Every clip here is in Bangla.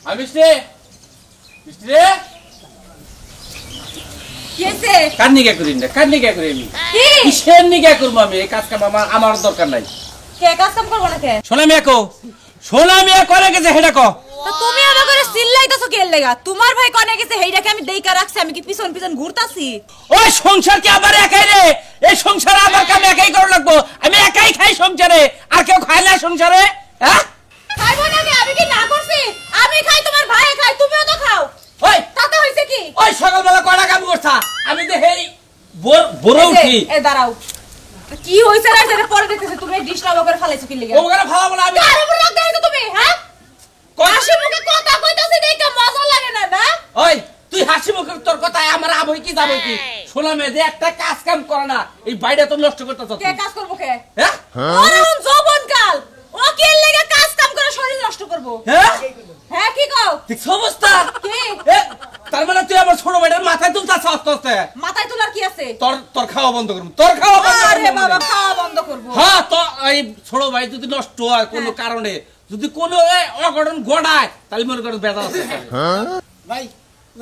আমি মিষ্টি মিষ্টি রে কেসে কান্নি কে করি না কান্নি কে করি আমি কিসের নিকে করব আমি এই কাজ কাম আমার দরকার নাই কে কাজ কাম করব না কে সোনা মিয়া করে গেছে হেডা কো তো তুমি আমাকে চিল্লাইতাছো কে লাগা তোমার ভাই কোনে গেছে হেইডাকে আমি দেইকা রাখছি আমি কি পিছন পিছন ঘুরতাছি ওই সংসার কি আবার একাই রে এই সংসার আমার কাম একাই করা লাগবো আমি একাই খাই সংসারে আর কেউ খায় না সংসারে হ্যাঁ খাইবো না কে আমি কি না করছি আমি খাই তোমার ভাই খায় তুমিও তো খাও ওই তাতে হইছে কি ওই সকালবেলা কয়টা কাম করছা আমি তো হেই বড় উঠি এ দাঁড়াও কি হইছে না সেটা পরে দেখতেছি তুমি ডিস্টার্ব করে ফেলাইছো কি লাগা ওখানে ফালা বলা আমি কার উপর রাগ দেখাইছো তুমি হ্যাঁ হাসি মুখে কথা কইতাছি দেখে মজা লাগে না না ওই তুই হাসি মুখে তোর কথা আমার আবই কি যাবে কি শোনা মেয়ে একটা কাজ কাম করে না এই বাইরে তো নষ্ট করতেছ কে কাজ করব কে হ্যাঁ ওরে যৌবন কাল ও কি লাগা কাজ কাম করে শরীর নষ্ট করব হ্যাঁ হ্যাঁ কি কও ঠিক অবস্থা কি তার মানে তুই আমার ছোট ভাইটার মাথায় তুলতাছ আস্তে আস্তে মাথায় তোলার কি আছে তোর খাওয়া বন্ধ করব তোর খাওয়া বন্ধ করব আরে বাবা খাওয়া বন্ধ করব হ্যাঁ তো এই ছোট ভাই যদি নষ্ট হয় কোনো কারণে যদি কোনো অঘটন ঘটায় তাহলে মনে কর বেদা আছে ভাই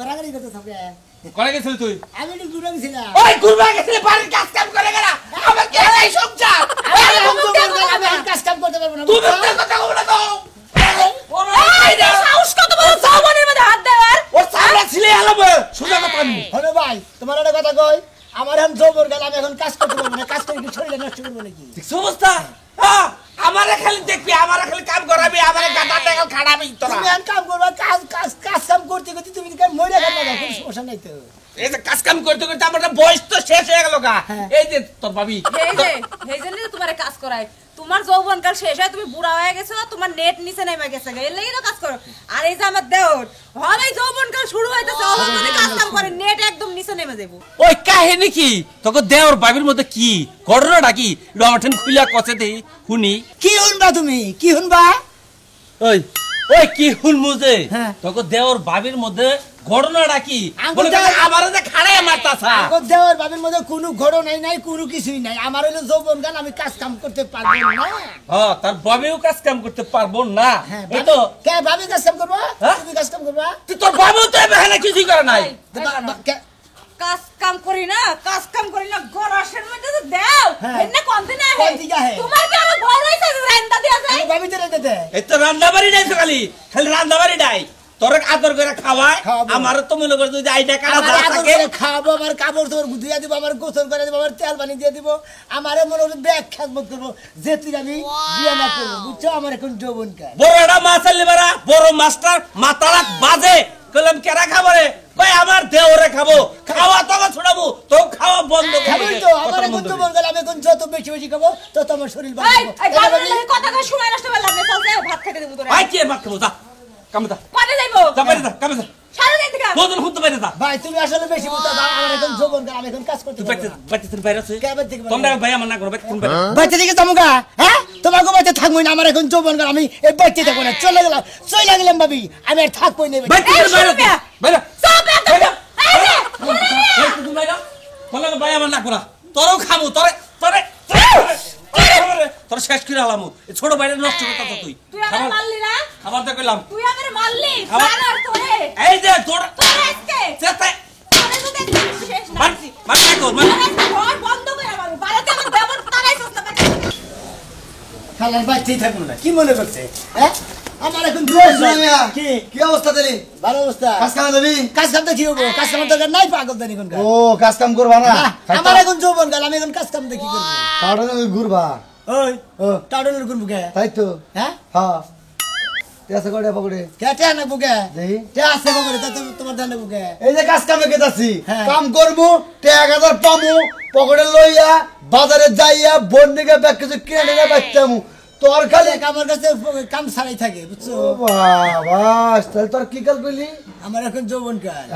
রাগারি কত থাকে করে গেছিস তুই আমি একটু দূরে গেছিলাম ওই ঘুরবা গেছিস বাড়ির কাজ কাম করে গেলা আমার কে এই সংসার আমি কাজ কাম করতে পারবো না তুমি কথা বল না তো এই সাহস কত বড় যৌবনের মধ্যে হাত দেওয়ার ওর সামনে ছিলে আলাবে সোজা কথা আমি হলো ভাই তোমার একটা কথা কই আমার এখন জবর গেল আমি এখন কাজ করতে পারবো না কাজ করে কি শরীরে নষ্ট করবো নাকি ঠিক অবস্থা হ্যাঁ আমারে খালি দেখবি আমারে খালি কাম করাবি আমারে গাদা টাকা খাড়াবি তোরা তুমি এখন কাম করবা কাজ কাজ কাজ কাম করতে করতে তুমি কি মরে গেল না কোনো সমস্যা নাই তো এই যে কাজ কাম করতে করতে আমার বয়স তো শেষ হয়ে গেল গা এই যে তোর ভাবি এই জন্য তো তোমারে কাজ করায় তোমার যৌবন কাল শেষ হয় তুমি বুড়া হয়ে গেছো তোমার নেট নিচে নেমে গেছে এর লাগি তো কাজ করো আর এই যে আমার দেওর হয় যৌবন কাল শুরু হইতাছে অবশ্যই কাজ কাম করে নেট একদম নিচে নেমে যাবো ওই কাহিনী কি তোকে দেওর ভাবির মধ্যে কি ঘটনাটা কি রমাঠেন খুইলা কচে দেই শুনি কি শুনবা তুমি কি শুনবা ওই ওই কি শুনমু যে হ্যাঁ। তোকে দেওর ভাবির মধ্যে ঘটনাটা কি আঙ্গুল বলে আমারে যে খাড়ায় মারতাছা আগত দেওয়ার বাবির মধ্যে কোনো ঘটনাই নাই কোনো কিছুই নাই আমার হইলো যৌবন গান আমি কাজ কাম করতে পারবো না হ্যাঁ তার ভাবিও কাজ কাম করতে পারবো না হ্যাঁ এই তো কে ভাবি কাজ কাম করবা হ্যাঁ? তুমি কাজ কাম করবা তুই তোর ভাবিও তো এখানে কিছুই করে নাই কাজ কাম করি না গরাসের মধ্যে তো দাও হ্যাঁ। এনে কোনতে না কোন দিকে হে? তোমার কি আমার ঘর হইছে রান্না দিয়া যায় ভাবি তো রেতে দে এই তো রান্না বাড়ি নাই তো খালি রান্না বাড়ি নাই তোর আদর করে খাওয়ায় খাওয়াবো। আমার তো মনে কর যদি আইটা কাটা আমার যা আদর থাকে করে খাবো আমার কাপড় তোর ধুইয়া দিব আমার গোসল করে দিব আমার তেল পানি দিয়ে দিব আমারে মনে হলো ব্যাগ খেদমত করবো যে তুই আমি বিয়ে না করবো বুঝছো আমার এখন যৌবন কাল বড়টা মাছ লিবারা বড় মাস্টার মাতারা বাজে কলম কেরা খাবারে কই আমার দেওরে খাবো খাওয়া তো আমার ছড়াবো তো খাওয়া বন্ধ খাবই তো আমার এখন যৌবন কাল আমি এখন যত বেশি বেশি খাবো তত আমার শরীর এই বাড়বে এই বাবার লাগে কথা কই সময় নষ্ট করে লাগবে চল যাও ভাত খেতে দেব তোরে ভাই কি ভাত খাবো যা কামে যা কোনে যাইবো যা বাইরে যা কামে যা সারা দিন থেকে দুজন হুঁতে বাইরে যা ভাই তুমি আসলে বেশি বুঝতে আমার এখন যৌবন কাল আমি এখন কাজ করতে তুই পারবো না। বাইতে তুই বাইরে আছে কে বাইরে থেকে বাইরে? তোমরা ভাই আমার না করো বাইতে তুমি বাইরে বাচ্চা থেকে যামুগা হ্যাঁ তোমাকে বাচ্চা থাকবো না আমার এখন যৌবন কাল আমি এই বাচ্চা থাকবো না চলে গেলাম ভাবি আমি আর থাকবোই না বাইতে এই বাইরে শুনবে? বাইরে সব একদম বাইরে এই যে এই তুই বাইরে তোমরা ভাই আমার না করা তোরও খামু তোরে তোর শেষ করে আলামু ছোট বাইরে নষ্ট করতে তুই তুই আমার মারলি না খাবার দে কইলাম তুই আমার মারলি খাবার- সারার তোরে এই যে তোর তোরে আজকে চেতে তোরে যদি একদম শেষ না মার করছি। মার না কর মার তোরে আজকে ঘর বন্ধ করে মারবো বাড়িতে আমার দেবর তারাইছস না খালার বাচ্চাই থাকবো না কি মনে করছে হ্যাঁ আমার এখন বয়স মিয়া, কি কি অবস্থা তেরি ভালো অবস্থা কাজ কাম দেবি কাজ কাম তো কি হবো কাজ কাম তো নাই পাগল জানি কোন ও কাজ কাম করবা না আমার এখন যৌবন কাল আমি এখন কাজ কাম তো কি করবো কারণ তুমি ঘুরবা ওই ও টাউনের কোন বুকে তাই তো হ্যাঁ হ্যাঁ তেসে করে পকড়ে কেটে না বুকে দেই কে আছে বুকে তা তোমার ধানে বুকে এই যে কাজ কামে গেতাছি হ্যাঁ। কাম করবো টাকা হাজার পামু পকেটে লইয়া বাজারে যাইয়া বন্ডিকে ব্যাগ কিছু কিনে নিয়ে বাচ্চামু তোর খালি আমার কাছে কাম ছাড়াই থাকে বুঝছো ও বাবা তাহলে তোর কি কাল কইলি আমার এখন যৌবন কাল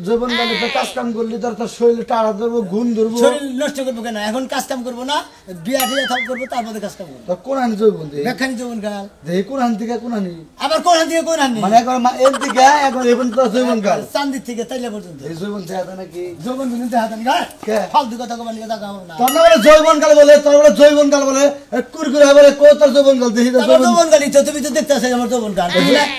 জীবন কালে তো কাজ কাম করলি তোর শরীর টাড়া ধরবো গুণ ধরবো শরীর নষ্ট করবো কেন এখন কাজ কাম করবো না বিয়া টিয়া থাম করবো তারপরে কাজ কাম করবো তোর কোন আনি জৈবন দে বেখানি যৌবন কাল দেখি কোন আনি থেকে কোন আনি আবার কোন দিকে কোন আনি মানে একবার এর দিকে একবার এবন তোর জৈবন কাল চান্দির থেকে তাইলে পর্যন্ত এই জৈবন দেয়া নাকি যৌবন কিন্তু হাতে নি ফালতু কথা কবার নিয়ে দেখা না তোর না বলে জৈবন কাল বলে তোর বলে জৈবন কাল বলে কুরকুরে বলে কো তোর যৌবনকাল দেখি তো আমার যৌবনকালই তো তুমি তো দেখতেছ আমার যৌবনকাল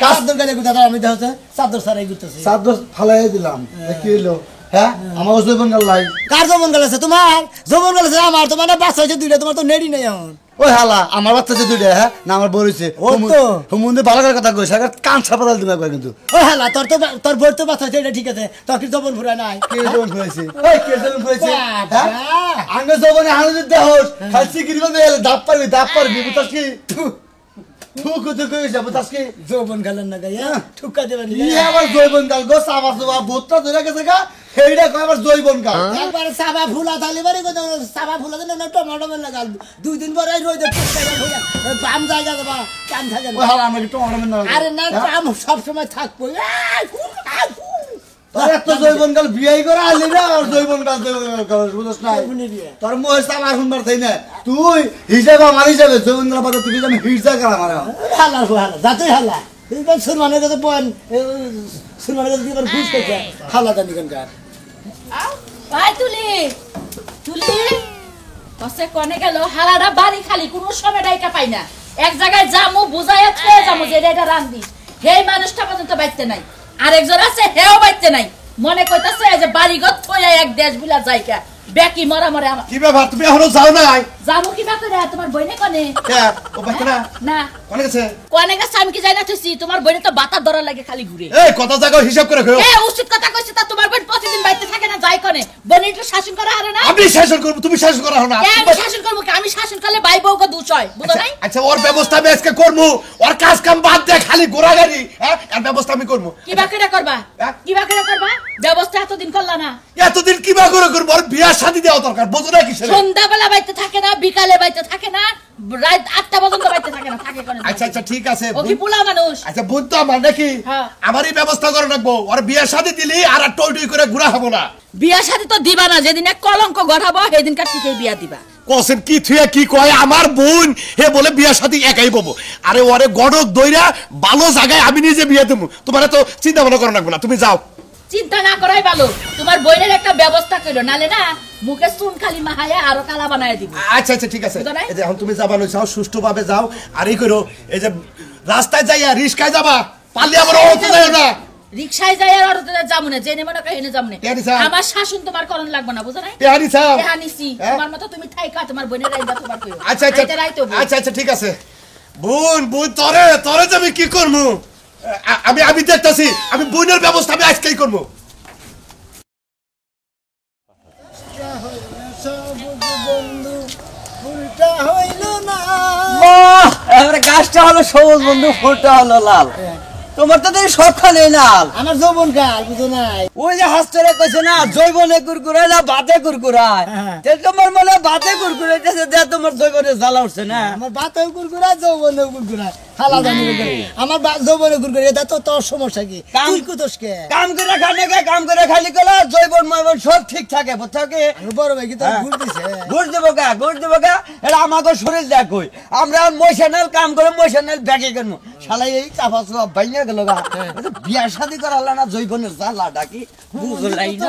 কার দরকার কোথা আমি দেখছ চাদর সারাই করতেছি সাত ফালাই দিলাম কি হলো হ্যাঁ আমার যৌবনকাল লাই কার যৌবনকাল আছে তোমার যৌবনকাল আছে আমার তোমার না বাচ্চা হয়েছে দুইটা তোমার তো নেড়ি নাই এখন ওই হালা আমার বাচ্চা যে দুইটা হ্যাঁ না আমার বড় হইছে ও তো। হুমুন্দে ভালো করে কথা কইছ আর কান ছাপা দিল দিমা কই কিন্তু ও হ্যাঁ তোর বই তো বাচ্চা হয়েছে এটা ঠিক আছে তোর কি যৌবন ফুরা নাই কে যৌবন হইছে ওই কে যৌবন হইছে বাবা। হ্যাঁ আঙ্গে যৌবনে হানু দেহস খালসি গিরিবা দেল দাপ পারবি বুঝছস কি থুকু থুকু কইছ বুঝছস কি যৌবন খেলেন না গাইয়া ঠুকা দেবেন ই আমার যৌবনকাল গো সাবা সাবা ভূতটা ধরে গেছে গা হেইডা কয় আমার যৌবনকাল একবার সাবা ফুলা তালি বাড়ি কত সাবা ফুলা দেন না টমেটো লাগাল দুই দিন পরে রই দে বাম জায়গা দেবা কাম থাকে ওই হালা আমাকে টমেটো না আরে না কাম সব সময় থাকবো তোর এত যৌবনকাল বিয়াই করে আলি না আর যৌবনকাল বুঝছস না তোর মোহ সাবা শুনবার তাই না তুই হিসাব আমার হিসাবে যৌবনকাল বাদ তুই আমি হিসাব করা মারা হালা হালা যাতে হালা এইবার সুরমানের কাছে বল সুরমানের কাছে এবার ঘুষ পেয়েছে হালা জানি কেনকার ভাই তুলি তুলি কসে কোনে গেল হালাডা বাড়ি খালি কোনো সময় ডাইকা পাই না এক জায়গায় যামু বুঝাইয়া থয়ে যামু যে এটা রান্দি হেই মানুষটা পর্যন্ত বাইতে নাই আরেকজন আছে হেও বাইতে নাই মনে কইতাছে যে বাড়ি ঘর থইয়া এক দেশ বিলা যাইকা বেকি মরা মরে আমার কি ব্যাপার তুমি এখনো যাও নাই যামু কি বাতে রে তোমার বইনে কোনে কে ও বাচ্চারা না অনেক আছে কোনে গেছে আমি কি যাই না তুই তোমার বইনে তো বাতা ধরা লাগে খালি ঘুরে এই কত জায়গা হিসাব করে কইও এ উচিত কথা কইছে তা তোমার বোন প্রতিদিন বাইতে থাকে না যাই কোনে বইনে একটু শাসন করা হারে না আমি শাসন করব তুমি শাসন করা হো না আমি শাসন করব কি আমি শাসন করলে ভাই বউকে দুষ হয় বুঝো নাই আচ্ছা ওর ব্যবস্থা আমি আজকে করবো ওর কাজ কাম বাদ দে খালি গোড়াগাড়ি হ্যাঁ এর ব্যবস্থা আমি করবো কি বাকিরা করবা হ্যাঁ? কি বাকিরা করবা ব্যবস্থা এতদিন করলা না এতদিন কি বা করে করবো ওর বিয়ার শাদী দেওয়া দরকার বুঝো না কিসের সন্ধ্যাবেলা বাইতে থাকে না বিকালে বাইতে থাকে না রাত 8টা পর্যন্ত বাইতে থাকে না থাকে কোনে আচ্ছা আচ্ছা ঠিক আছে ও কি পোলা মানুষ আচ্ছা বোন তো আমার নাকি হ্যাঁ। আমারই ব্যবস্থা করে রাখবো ওর বিয়ার শাদী দিলি আর টই টই করে ঘুরা হবো না বিয়া শাদী তো দিবা না যেদিন এক কলঙ্ক গড়াবো সেদিনকার ঠিকই বিয়া দিবা কসেন কি থুয়া কি কয় আমার বোন হে বলে বিয়ার সাথে একাই পাবো আরে ওরে গড়ক দইরা ভালো জায়গায় আমি নিজে বিয়ে দেবো তোমার তো চিন্তা ভাবনা করা লাগবে না তুমি যাও চিন্তা না করাই ভালো তোমার বইনের একটা ব্যবস্থা কইলো নালে না মুখে চুন খালি মাহায়া আরো কালা বানায় দিব আচ্ছা আচ্ছা ঠিক আছে বুঝো নাই? এই যে এখন তুমি যাবা লইছাও সুষ্ঠুভাবে যাও আর এই করো এই যে রাস্তায় যাইয়া রিস্কায় যাবা পারলে আমার অত যাও না রিকশায় যাই আর অটোতে যাবো না জেনে মনে কই এনে যাবো না টেহানি সাহেব। আমার শাসন তোমার করণ লাগবে না বুঝো নাই তেহানি সাহেব তেহানিসি হ্যাঁ? তোমার মতো তুমি থাইকা তোমার বোনের রাইন্দা তোমার কইও আচ্ছা আচ্ছা রাইতে রাইতো আচ্ছা আচ্ছা ঠিক আছে বোন বোন তরে তরে যে আমি কি করবো আমি দেখতাছি আমি বোনের ব্যবস্থা আমি আজকেই করবো বন্ধু ফুলটা হইল না এবারে গাছটা হলো সবুজ বন্ধু ফুলটা হলো লাল তোমার তো দেখি সবখানে লাল আমার যৌবন কাল বুঝো নাই ওই যে হাস্তারে কইছে না জৈবনে কুরকুরায় না বাতে কুরকুরায় হ্যাঁ। তোমার মনে বাতে কুরকুরাইতেছে দেখ তোমার জৈবনে জ্বালা উঠছে না আমার বাতেও কুরকুরা যৌবনেও কুরকুরা হালা জানি আমার যৌবনে কুরকুরা এটা তো তোর সমস্যা কি তুই কুতোষকে কাম করে খানে গে কাম করে খালি গেলে জৈবন ময়বন সব ঠিক থাকে বুঝছো কি আমি বড় ভাই কি তোর ঘুর দিছে ঘুষ দেবো গা এটা আমাকে শরীর দেখ কই আমরা মশানাল কাম করে মশানাল ব্যাগে কেন শালাই এই চাপা চুপা বাইনা গেল গা এটা বিয়া শাদি করালা না জৈবনের জ্বালা ডাকি বুঝলাই না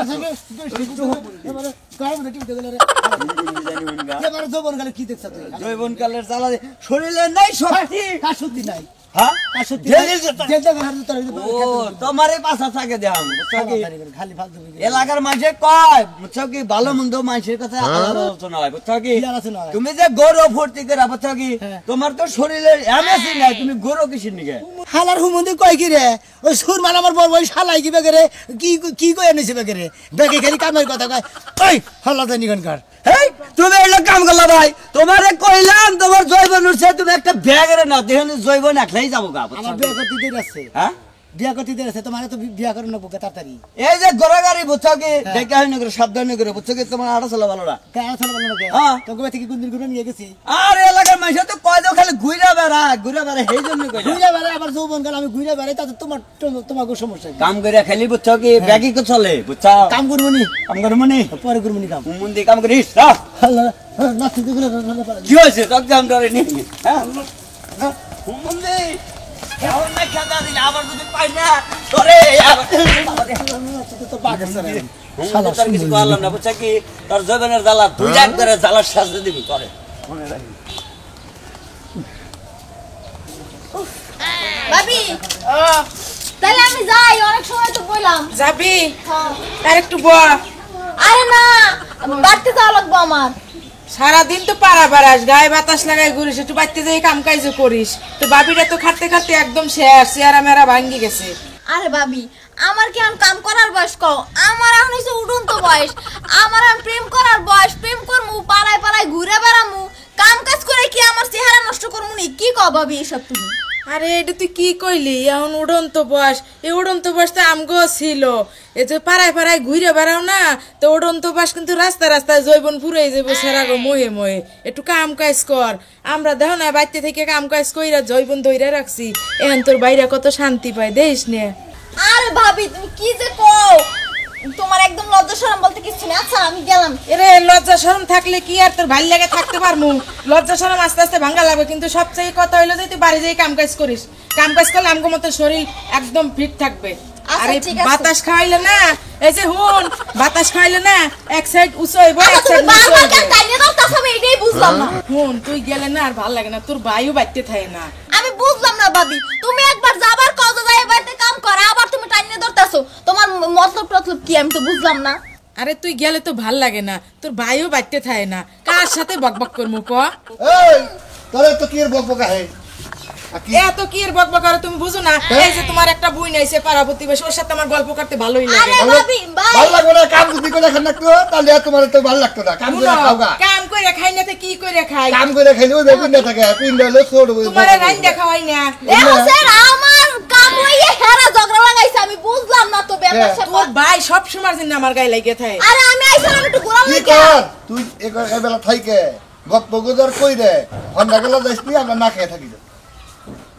যৌবন কালে কি দেখছ তুই জৈবন কালের জ্বালা শরীরে নাই শক্তি কার সত্যি নাই হ্যাঁ কার সত্যি জেলে যেতে- জেলটা ঘর তোর ও তোমারই পাশা থাকে দেখাম বুঝছো কি খালি ফালতু এলাকার মানুষে কয় বুঝছো কি ভালো মন্দ মানুষের কথা আলাদা আলোচনা হয় বুঝছো কি কি আলোচনা হয়? তুমি যে গৌরব ফুর্তি করে বুঝছো কি হ্যাঁ। তোমার তো শরীরে এমএসি নাই তুমি গৌরব কিসের নিকে হালার হুমন্দি কয় কি রে ওই সুর মাল আমার বড় ওই শালাই কি বেগে রে কি কই এনেছে বেগে রে বেগে খালি কামের কথা কয় ওই হালা জানি কার হেই তুমি এলো কাম করলা ভাই তোমারে কইলাম তোমার জৈবন উঠছে তুমি একটা ব্যাগের না দেখুন জৈবন একলাই যাবো গা বুঝছো আমার কি? বিয়া করতে দেরি আছে হ্যাঁ বিয়া করতে দেরি আছে তোমার তো বিয়া করে নেবো তাড়াতাড়ি এই যে গোড়াগাড়ি বুঝছো কি দেখে হয় না করে সাবধান করে বুঝছো কি তোমার আড়া চলা ভালো না কেন চলে বলো না হ্যাঁ। তো গোবে থেকে গুন্দির গুলো নিয়ে গেছি আর এলাকার মানুষ তো কয় দাও খালি ঘুরে বেড়া সেই জন্য কইলা ঘুরে বেড়াই আবার যৌবন কাল আমি ঘুরে বেড়াই তাতে তোমাকে সমস্যা কি কাম করে খালি বুঝছো কি ব্যাগই তো চলে বুঝছো কাম করবো নি কাম করে মনে পরে করবো নি কাম মুন্দি কাম করিস হাল্লা নাচতে দিগুলো কি হয়েছে তোর কাম করে নি হ্যাঁ মুন্দি কেমন না খেতা দিলে আবার যদি পাই না তোরে তো বাগে সরে তোর কিছু করলাম না বুঝছো কি তোর জবেনের জ্বালা দুই লাখ করে জ্বালার সাজতে দিবি তোরে মনে রাখি ভাবি তাহলে আমি যাই, অনেক সময় তো বললাম। যাবি হ্যাঁ। আর একটু বল। আরে না, বাড়তে যাওয়া লাগবো আমার। সারাদিন তো পাড়া পাড়াস, গায়ে বাতাস লাগাই ঘুরিস, একটু বাড়তে যাই কাম কাজ করিস। তো বাবিটা তো খাটতে খাটতে একদম শেষ, চেহারা মেরা ভাঙ্গি গেছে। আরে ভাবি, আমার কি এখন কাম করার বয়স কও? আমার এখন হইছে উড়ন্ত বয়স। আমার এখন প্রেম করার বয়স। প্রেম করমু, পাড়ায় পাড়ায় ঘুরে বেড়ামু, কাম কাজ করে কি আমার চেহারা নষ্ট করমু নি? কি কও ভাবি এসব তুমি? আরে এটা তুই কি কইলি? এখন উড়ন্ত বয়স, এই উড়ন্ত বয়সটা আমগো ছিল। এই যে পাড়ায় পাড়ায় ঘুরে বেড়াও না, তো উড়ন্ত বয়স কিন্তু রাস্তা রাস্তায় জৈবন ফুরাই যাবো সেরাগো মোহে মোহে। একটু কাম কাজ কর। আমরা দেখো না বাইতে থেকে কাম কাজ কইরা জৈবন ধইরা রাখছি, এখন তোর বাইরে কত শান্তি পায় দেখিস নে। আরে ভাবি তুমি কি যে কও? তোমার একদম লজ্জা শরম বলতে কিছু নেই। আচ্ছা আমি গেলাম। এরে লজ্জা শরম থাকলে কি আর তোর ভালো লাগে থাকতে পারমু? লজ্জা শরম আস্তে আস্তে ভাঙা লাগবে, কিন্তু সবচেয়ে কথা হইলো যে তুই বাড়ি যাই কাম কাজ করিস। কাম কাজ করলে আমগো মতো শরীর একদম ফিট থাকবে। আচ্ছা, আর এই ঠিক আছে। বাতাস খাওয়াইলে না, এই যে হুন বাতাস খাওয়াইলে না, এক সাইড উঁচু হইব, আচ্ছা এক তুমি সাইড নিচু বারবার হইব। কেন টাইনে দাও? তাছ আমি এটাই বুঝলাম না। হুন তুই গেলে না আর ভাল লাগে না, তোর বায়ু বাইতে থাকে না। আমি বুঝলাম না ভাবি, তুমি একবার যাবার কত যাই বাড়িতে কাম করা, আবার তুমি টাইনে ধরতাছো। তোমার মতলব টতলব কি আমি তো বুঝলাম না। আরে তুই গেলে তো ভাল লাগে না, তোর বায়ু বাইতে থাকে না। কার সাথে বকবক করমু ক? এই তোরে তো কি এর বকবকা হে এত কি এর বকবক করে তুমি বুঝো না? এই যে তোমার একটা বই নাইছে পাড়া প্রতিবেশী, ওর সাথে আমার গল্প করতে ভালোই লাগে। আরে ভাবি ভাই, ভালো লাগবে না কাম যদি করে খান না তো তাহলে আর তোমার তো ভালো লাগতো না কাম করে খাওগা কাম করে খাই না তো কি করে খাই? কাম করে খাইলে ওই বেগুন না থাকে পিন্ড হলো ছোট তোমার রাইন্দা খাওয়াই না। এ হোসেন আমার কাম হইয়ে হেরা ঝগড়া লাগাইছে, আমি বুঝলাম না তো ব্যাপার তোর স্যাপার। ভাই সব সময় জন্য আমার গায়ে লাগে থাকে। আরে আমি আইছিলাম একটু ঘোরা কি লাগা। কর তুই এবেলা থাইকে গপ্প গুজর কই রে হন্ডা গেলা যাইস নি আমরা না খেয়ে থাকি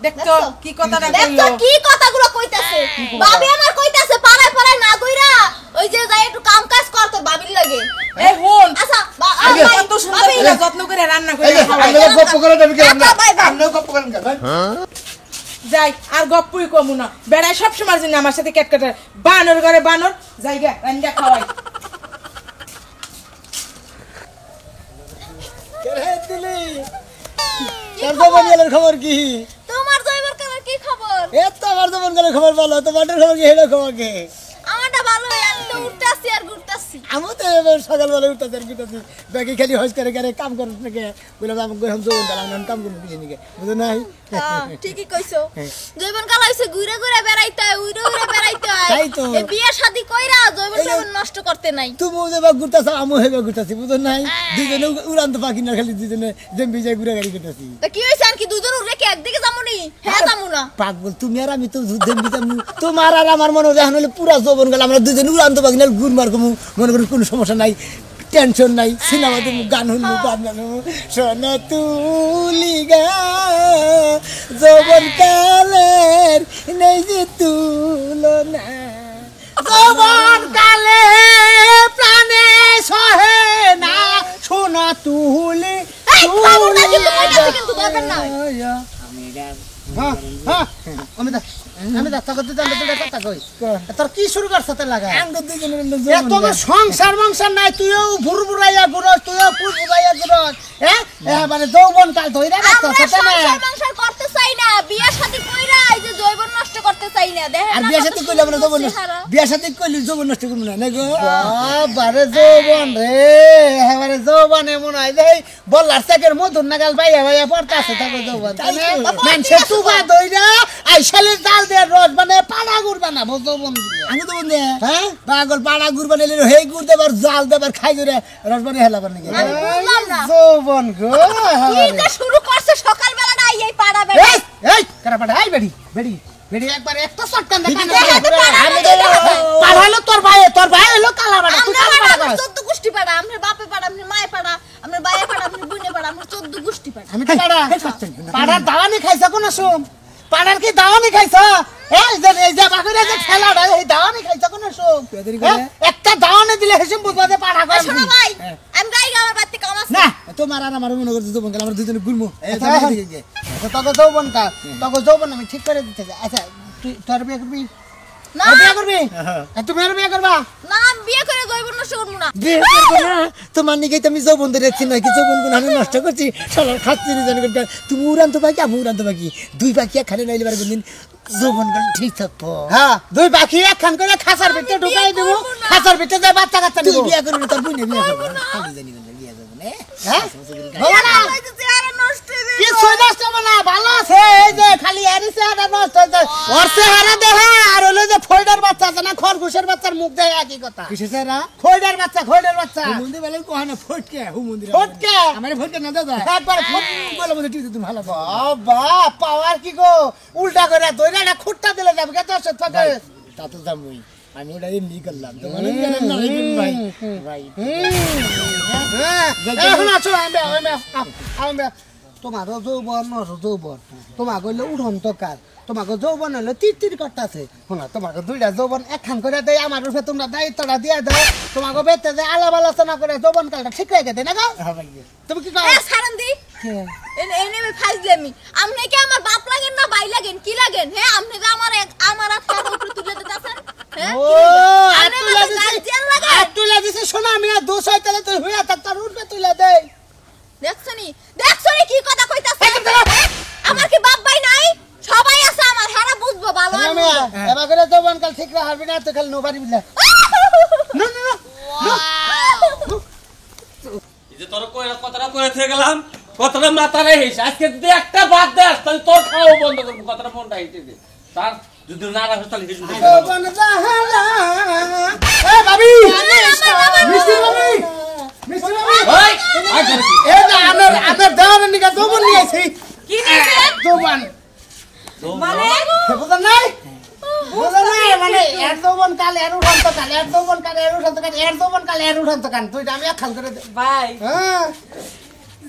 দেখতো কি কথাটা দেখছো কইলো? কি কথাগুলো কইতাছে? ভাবি আমার কইতাছে পাড়ায় পাড়ায় না কইরা ওই যে যাই একটু কাম কাজ কর তোর ভাবির লাগে। এই হুন আচ্ছা কত সুন্দর করে যত্ন করে রান্না করে এই খাওয়াই। আমরা গপ্প করে দেব কি আমরা বাই, বাই। আমরা গপ্প করেন কেন যাই আর গপ্পই কমু না, বেড়ায় সব সময় জন্য আমার সাথে কেট কাটার। বানর ঘরে বানর, জায়গা রান্না খাওয়াই। রে দিলি তোর জবনের খবর কি? তোমার জয়বার কালার কি খবর? এ তো আমার জবনের খবর বলো, তোমার খবর কি? হেলো খবর কি? আমারটা ভালো, আমি তো উঠতাছি আর ঘুরতাছি। আমি তো এবার সকালবেলা উঠতেছি আর ঘুরতেছি, বাকি খালি হজ করে করে কাম করে থেকে বললাম আমি এখন জবন গেলাম আমি কাম করবো কিছু নিকে বুঝো নাই? হ্যাঁ, ঠিকই কইছো। জৈবন কাল হইছে ঘুরে ঘুরে বেড়াইতে হয়, উইরে উইরে বেড়াইতে হয়। তাই তো। এই বিয়ে শাদি কইরা জৈবন টৈবন নষ্ট করতে নাই। তুমি যেবার ঘুরতেছ আমি হেবে ঘুরতেছি বুঝো নাই? দুজনে উড়ান্ত পাখি না খালি দুজনে জেম্বি যায় ঘুরে গাড়ি করতেছি। তা কি হইছে আর কি দুজন উড়ে কি একদিকে যামুনি? হ্যাঁ যামু না। পাগল তুমি আর আমি তো জেম্বি যাবো, তোমার আর আমার মনে হয় এখন হলে পুরা যৌবন গেল আমরা দুজনে উড়ান্ত পাখি না ঘুর মার কমু, মনে করি কোনো সমস্যা নাই, টেনশন নাই, সিনেমা তুমি গান শুনবো গান গানবো সোনা তুলি গা যৌবন কালের নেই যে তুলনা যৌবন কালে প্রাণে সহে না সোনা তুলি এই, খবরটা কিন্তু কইতাছি কিন্তু দরকার নাই। তোর কি শুরু করছ লাগা তোমার সংসার মংসার নাই, তুইও ভুর বুড়াইয়া ঘুরস, তুইও ফুল বুড়াইয়া ঘুরস, হ্যাঁ মানে যৌবন কাল ধইরা আমরা সংসার সংসার করতে চাই না, বিয়ে শাদি কইরা এই যে জৈবন নষ্ট করতে চাই না। দেখেন আর না বিয়া কত সাথে কইলে আমরা যৌবন চেহারা। বিয়া সাথে কইলে যৌবন নষ্ট করবো না গো বারে যৌবন রে এবারে যৌবন এমন হয় যে বল্লার চেকের মধুর নাগাল বাইয়া বাইয়া পড়তে আছে তাকে যৌবন মানুষের তুবা দইরা আইসালে জাল দিয়ে রস মানে পাড়া গুড় বানাবো যৌবন দিয়ে আমি তো বন্ধু হ্যাঁ পাগল পাড়া গুড় বানাইলে হেই গুড় দেবার জাল দেবার খাই ধরে রস বানিয়ে হেলাবার নাকি আমি বুঝলাম না। যৌবন গো কি যে শুরু করছে সকালবেলা এই পাড়া বেড়া। এই এই কারা পাড়া এই বেড়ি বেড়ি বেড়ি একবার একটা শটকান দেখা পাড়ালো তোর ভাই হলো কালা বাড়া তুই কালা বাড়া আমরা 14 গোষ্ঠী পাড়া, আমরা বাপে পাড়া, আমরা মায়ে পাড়া, আমরা বাইয়ে পাড়া, আমরা বুনে পাড়া, আমরা 14 গোষ্ঠী পাড়া। আমি তো পাড়ার দাওয়ানি খাইছা কোন সোম পাড়ার কি দাওয়ানি খাইছা এই যে বাকুরে যে খেলাটা এই দাওয়ানি খাইছা কোন সোম একটা দাওয়ানি দিলে হেসম বুঝবা যে পাড়া এই শোনো ভাই, আমি গাই আমার বাড়িতে কাম আছে। না তোমার আর আমার মনে করতে যৌবন আমরা দুজনে গুলমু তোকে যৌবন কা তোকে যৌবন আমি ঠিক করে দিতে চাই। আচ্ছা তুই তোর বিয়ে করবি না। বিয়ে করবি তুমি আর বিয়ে করবা না আমি বিয়ে করে জৈবন নষ্ট করবো না। বিয়ে করবো না তোমার নিকেই তো আমি যৌবন ধরে রাখছি নাকি যৌবন গুণ আমি নষ্ট করছি শালার খাচ্ছি জানি তুমি উড়ান তো পাখি আমি উড়ান তো পাখি দুই পাখি একখানে নাইলে বার কোনদিন যৌবন গান ঠিক থাকবো হ্যাঁ দুই পাখি একখান করে খাঁচার ভিতরে ঢুকাই দেবো খাঁচার ভিতরে যায় বাচ্চা কাচ্চা তুই বিয়ে করবি তোর বুঝে বিয়ে করবো খালি জানি বিয়ে করবো না হ্যাঁ বলো না চেহারা নষ্ট হয়ে যাবে। কিছু নষ্ট হবে না ভালো আছে এই যে খালি এরই চেহারা নষ্ট হয়েছে ওর চেহারা দেখা আর হলো যে ফোল্ডার বাচ্চা আছে না খরগোশের বাচ্চার মুখ দেয় একই কথা কিসের চেহারা খোল্ডার বাচ্চা হুমুন্দি বলে কোহানে ফটকে হুমুন্দি ফটকে আমার ফটকে না দাদা একবার ফট বলে বলে তুই তুমি ভালো বাবা পাওয়ার কি গো উল্টা করে দইরা না খুঁটটা দিলে যাবে কত সত্য তা তো যাবই আমি ওটা এমনি করলাম তো মানে ভাই ভাই এখন আসো আমি তোমার যৌবন যৌবন তোমার হইলে উঠন্ত কাল তোমাকে যৌবন হলো তির করতেছে শোনা তোমাকে দুইটা যৌবন একখান করে দেয় আমার রূপে তোমরা দায়িত্বটা দিয়ে দাও তোমাকে বেতে যে আলাপ আলোচনা করে যৌবন কালটা ঠিক রেখে দেয় না গো তুমি কি এ সারন্দি এনে আমি ফাইজলামি আপনি কি আমার বাপ লাগেন না ভাই লাগেন কি লাগেন হ্যাঁ আপনি যে আমার হাত উপরে তুলে দিতেছেন হ্যাঁ ও তুলে দিছে শোনা আমি আর দোষ হয় তাহলে তুই হইয়া থাক তার উঠবে তুলে দেয় দেখছনি কি কথা কইতাছেন আমার কি বাপ ভাই নাই সবাই আছে আমার হারা বুঝবো ভালো আমি এবার করে যৌবন কাল ঠিক রাখবি না তো খালি নোবারি বিলা না না এই যে তোর কথাটা করে থেকে গেলাম কথাটা মাথা রেহিস আজকে যদি একটা বাদ দেস তাহলে তোর খাওয়া বন্ধ করবো কথাটা মনটা হিটে দে তার যদি না রাখিস তাহলে কিছু যৌবন জাহালা এ ভাবি মিষ্টি ভাবি মিষ্টি ভাবি ওই আয় করে কি? এ না আমার দেওয়ার নিকা যৌবন নিয়ে আইছি কি নিছেন যৌবন মানে বুঝা নাই বুঝা নাই মানে এর যৌবন কাল এর উঠন্ত কাল এর যৌবন কাল এর উঠন্ত কাল এর যৌবন কাল এর উঠন্ত কাল তুই আমি একখান করে দে ভাই হ্যাঁ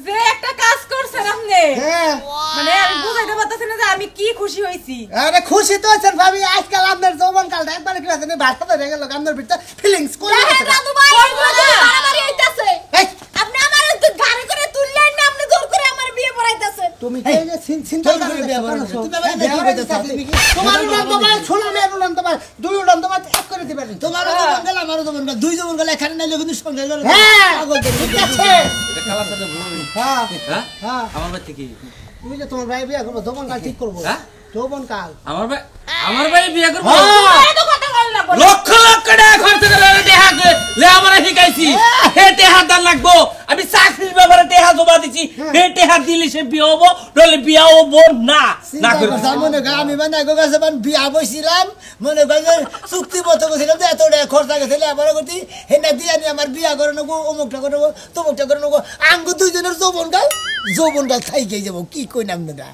যে একটা কাজ করছেন আপনি হ্যাঁ মানে আমি বুঝাইতে পারতেছি না যে আমি কি খুশি হইছি আরে খুশি তো আছেন ভাবি আজকাল আপনার যৌবন কালটা একবার কি আছে ভাষা ধরে গেল আপনার ভিতরে ফিলিংস কোন দেখেন রাজু ভাই ওইগুলো যদি বাড়াবাড়ি হইতাছে এই আপনি আমার তো গাড়ি করে তুললেন না আপনি জোর করে আমার বিয়ে পড়াইতেছেন তুমি কি যে চিন্তা করে বিয়ে করছো তুমি তোমার উড়ন্ত ভাই শোনা মে উড়ন্ত ভাই দুই উড়ন্ত ভাই এক করে দিবেন তোমার যৌবন কাল আমার যৌবন কাল দুই যৌবন কাল এখানে নাইলে কিন্তু সঙ্গে গেল হ্যাঁ ঠিক আছে এটা খেলার সাথে ভুল হ্যাঁ হ্যাঁ হ্যাঁ আমার ভাই থেকে তুমি যে তোমার ভাই বিয়ে করবো যৌবন কাল ঠিক করবো হ্যাঁ? যৌবন কাল আমার ভাই বিয়ে করবো এত কথা বল না বল লক্ষ লক্ষ টাকা খরচ করে টেহা লে আমার শিখাইছি হে টেহা দান লাগবো আমি চাকরির ব্যাপারে টেহা জমা দিছি হে টেহা দিলে সে বিয়ে হবো নইলে বিয়ে হবো না না করে মনে কর আমি মানে কাছে বিয়া বসছিলাম মনে কর চুক্তি মতো করছিলাম এত খরচা গেছিল আমার করছি হেনা দিয়ে আমি আমার বিয়া করে নেবো অমুকটা করে নেবো তমুকটা করে নেবো আঙ্গু দুইজনের যৌবন কাল থাইকে যাবো কি কই নাম না